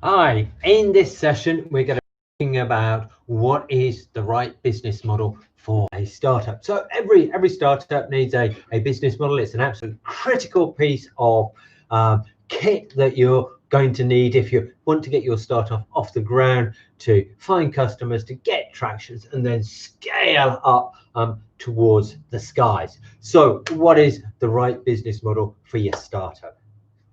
Hi, in this session, we're going to be talking about what is the right business model for a startup. So every startup needs a business model. It's an absolute critical piece of kit that you're going to need if you want to get your startup off the ground, to find customers, to get tractions, and then scale up towards the skies. So what is the right business model for your startup?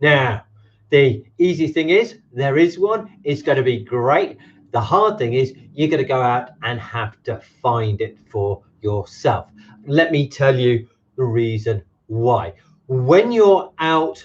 Now, the easy thing is there is one. It's going to be great. The hard thing is you're going to go out and have to find it for yourself. Let me tell you the reason why. When you're out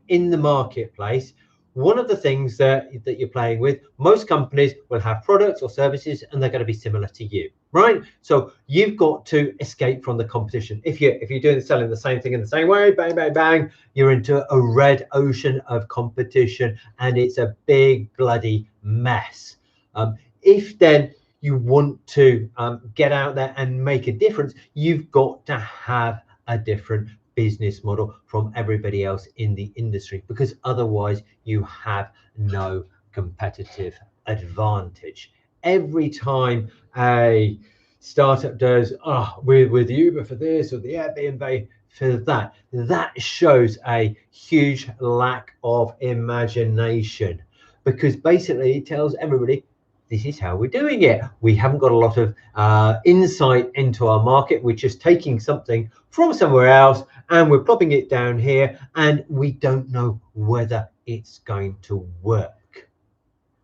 in the marketplace, one of the things that you're playing with, most companies will have products or services and they're going to be similar to you, right? So you've got to escape from the competition. If you're doing selling the same thing in the same way, bang, bang, bang, you're into a red ocean of competition and it's a big bloody mess. If then you want to get out there and make a difference, you've got to have a different business model from everybody else in the industry, because otherwise you have no competitive advantage. Every time a startup does with Uber for this or the Airbnb for that, that shows a huge lack of imagination, because basically it tells everybody this is how we're doing it. We haven't got a lot of insight into our market. We're just taking something from somewhere else and we're plopping it down here, and we don't know whether it's going to work.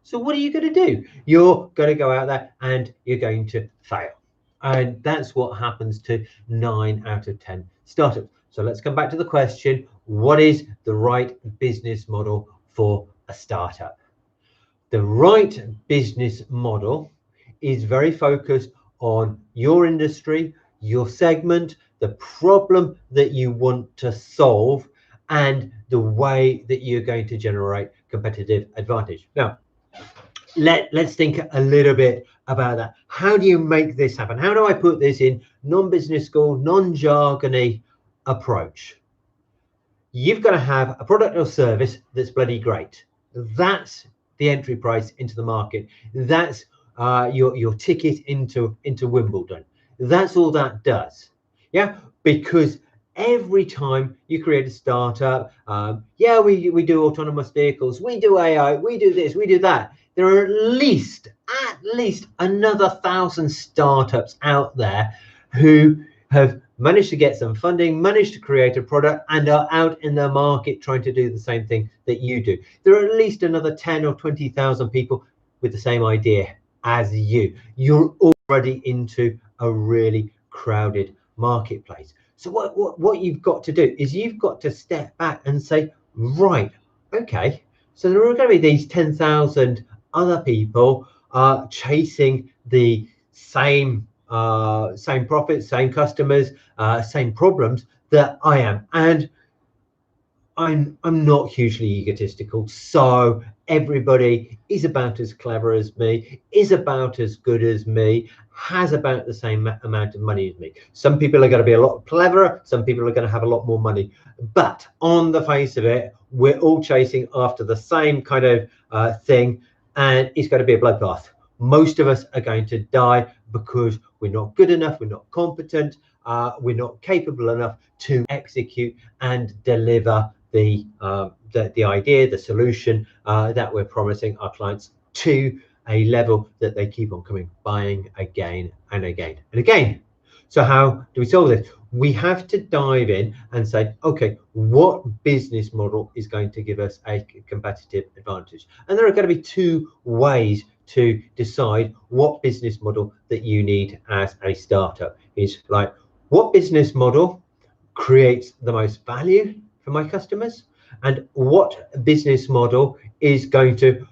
So what are you going to do? You're going to go out there and you're going to fail. And that's what happens to 9 out of 10 startups. So let's come back to the question, what is the right business model for a startup? The right business model is very focused on your industry, your segment, the problem that you want to solve, and the way that you're going to generate competitive advantage. Now, let's think a little bit about that. How do you make this happen? How do I put this in non-business school, non-jargony approach? You've got to have a product or service that's bloody great. That's the entry price into the market. That's your ticket into Wimbledon. That's all that does. Yeah, because every time you create a startup, we do autonomous vehicles, we do AI, we do this, we do that. There are at least another 1,000 startups out there who have managed to get some funding, managed to create a product, and are out in the market trying to do the same thing that you do. There are at least another 10 or 20,000 people with the same idea as you. You're already into a really crowded marketplace. So what you've got to do is you've got to step back and say, right, okay, so there are going to be these 10,000 other people chasing the same profits, same customers, same problems that I am, and I'm not hugely egotistical. So everybody is about as clever as me, is about as good as me, has about the same amount of money as me. Some people are going to be a lot cleverer, some people are going to have a lot more money, but on the face of it, we're all chasing after the same kind of thing, and it's going to be a bloodbath. Most of us are going to die because we're not good enough, we're not competent, we're not capable enough to execute and deliver the idea, the solution that we're promising our clients to a level that they keep on buying again and again and again. So how do we solve this? We have to dive in and say, okay, what business model is going to give us a competitive advantage? And there are going to be two ways to decide what business model that you need as a startup. Is like, what business model creates the most value for my customers, and what business model is going to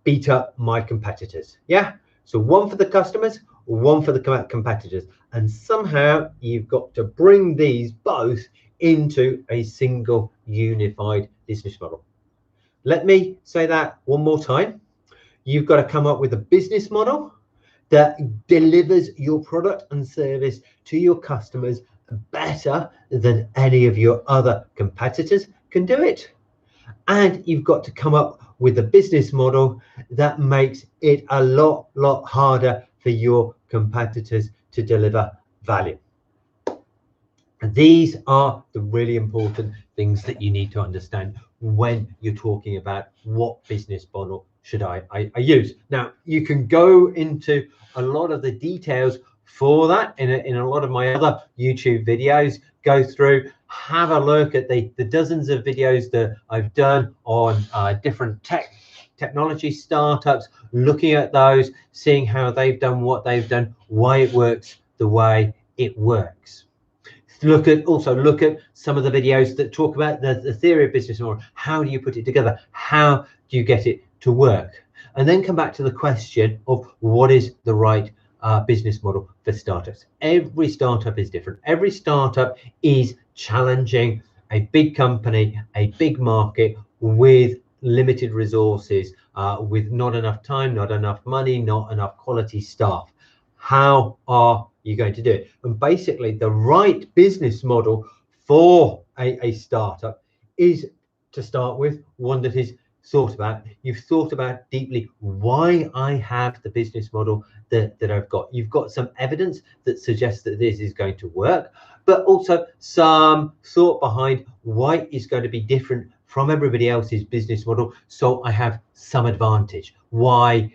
beat up my competitors? Yeah, so one for the customers, one for the competitors, and somehow you've got to bring these both into a single unified business model. Let me say that one more time. You've got to come up with a business model that delivers your product and service to your customers better than any of your other competitors can do it. and you've got to come up with a business model that makes it a lot harder for your competitors to deliver value. These are the really important things that you need to understand when you're talking about what business model should I use. Now, you can go into a lot of the details for that in a lot of my other YouTube videos. Go through, have a look at the dozens of videos that I've done on different technology startups, looking at those, seeing how they've done what they've done, why it works the way it works. Look at some of the videos that talk about the theory of business model. How do you put it together? How do you get it to work? And then come back to the question of what is the right business model for startups. Every startup is different. Every startup is challenging a big company, a big market with limited resources, with not enough time, not enough money, not enough quality staff. How are you going to do it? And basically, the right business model for a startup is, to start with, one that is thought about. You've thought about deeply why I have the business model that I've got. You've got some evidence that suggests that this is going to work, but also some thought behind why it's going to be different from everybody else's business model, so I have some advantage. Why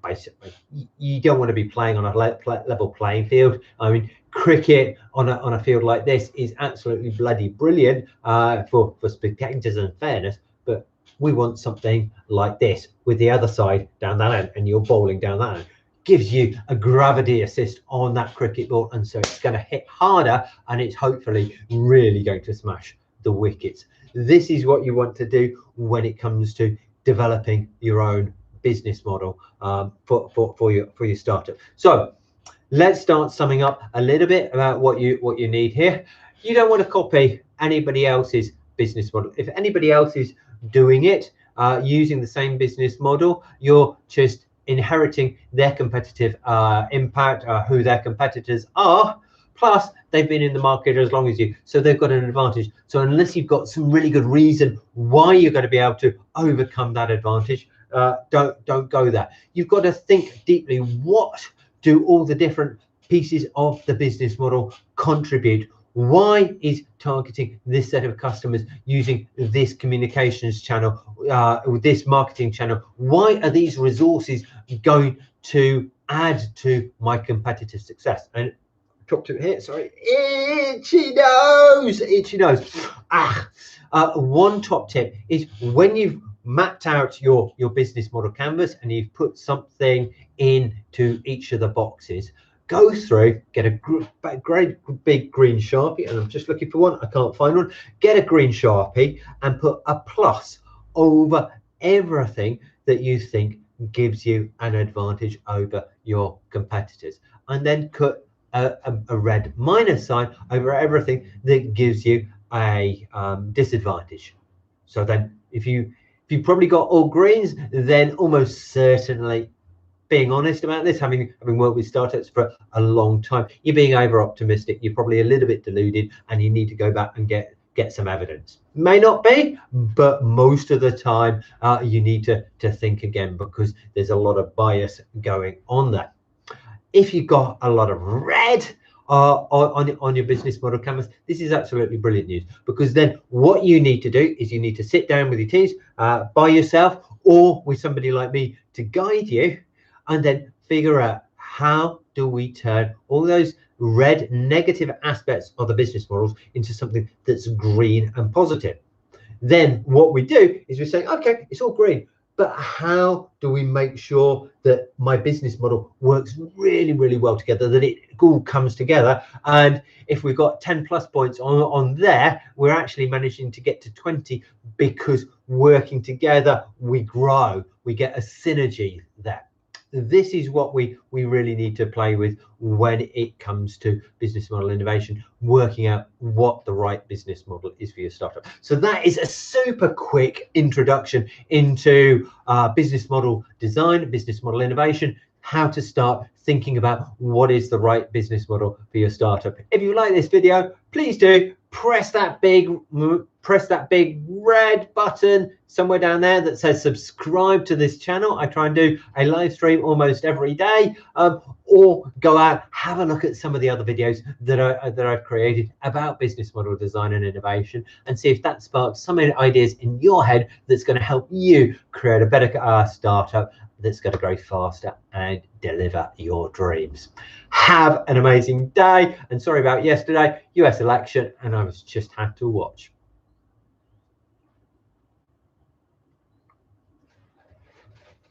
basically you don't want to be playing on a level playing field. I mean, cricket on a field like this is absolutely bloody brilliant for spectators and fairness, but we want something like this with the other side down that end, and you're bowling down that end. Gives you a gravity assist on that cricket ball, and so it's going to hit harder, and it's hopefully really going to smash the wickets. This is what you want to do when it comes to developing your own business model for your startup. So let's start summing up a little bit about what you need here. You don't want to copy anybody else's business model. If anybody else is doing it using the same business model, you're just inheriting their competitive impact, who their competitors are, plus they've been in the market as long as you, so they've got an advantage. So unless you've got some really good reason why you're going to be able to overcome that advantage, don't go there. You've got to think deeply, what do all the different pieces of the business model contribute? Why is targeting this set of customers, using this communications channel, this marketing channel, why are these resources going to add to my competitive success? And drop to it here, sorry, itchy nose. One top tip is, when you've mapped out your business model canvas and you've put something into each of the boxes, go through, get a great big green Sharpie, and I'm just looking for one, I can't find one. Get a green Sharpie and put a plus over everything that you think gives you an advantage over your competitors, and then cut a red minus sign over everything that gives you a disadvantage. So then if you've probably got all greens, then almost certainly, being honest about this, having worked with startups for a long time, you're being over optimistic, you're probably a little bit deluded, and you need to go back and get some evidence. May not be, but most of the time you need to think again, because there's a lot of bias going on there. If you've got a lot of red on your business model canvas, this is absolutely brilliant news, because then what you need to do is you need to sit down with your teams by yourself or with somebody like me to guide you, and then figure out, how do we turn all those red negative aspects of the business models into something that's green and positive. Then what we do is we say, okay, it's all green, but how do we make sure that my business model works really, really well together, that it all comes together? And if we've got 10 plus points on there, we're actually managing to get to 20, because working together, we grow, we get a synergy there. This is what we really need to play with when it comes to business model innovation, working out what the right business model is for your startup. So that is a super quick introduction into business model design, business model innovation, how to start thinking about what is the right business model for your startup. If you like this video, please do press that big press that big red button somewhere down there that says subscribe to this channel. I try and do a live stream almost every day, or go out, have a look at some of the other videos that I've created about business model design and innovation, and see if that sparks some ideas in your head that's going to help you create a better startup that's going to grow faster and deliver your dreams. Have an amazing day, and sorry about yesterday, US election, and I was just had to watch.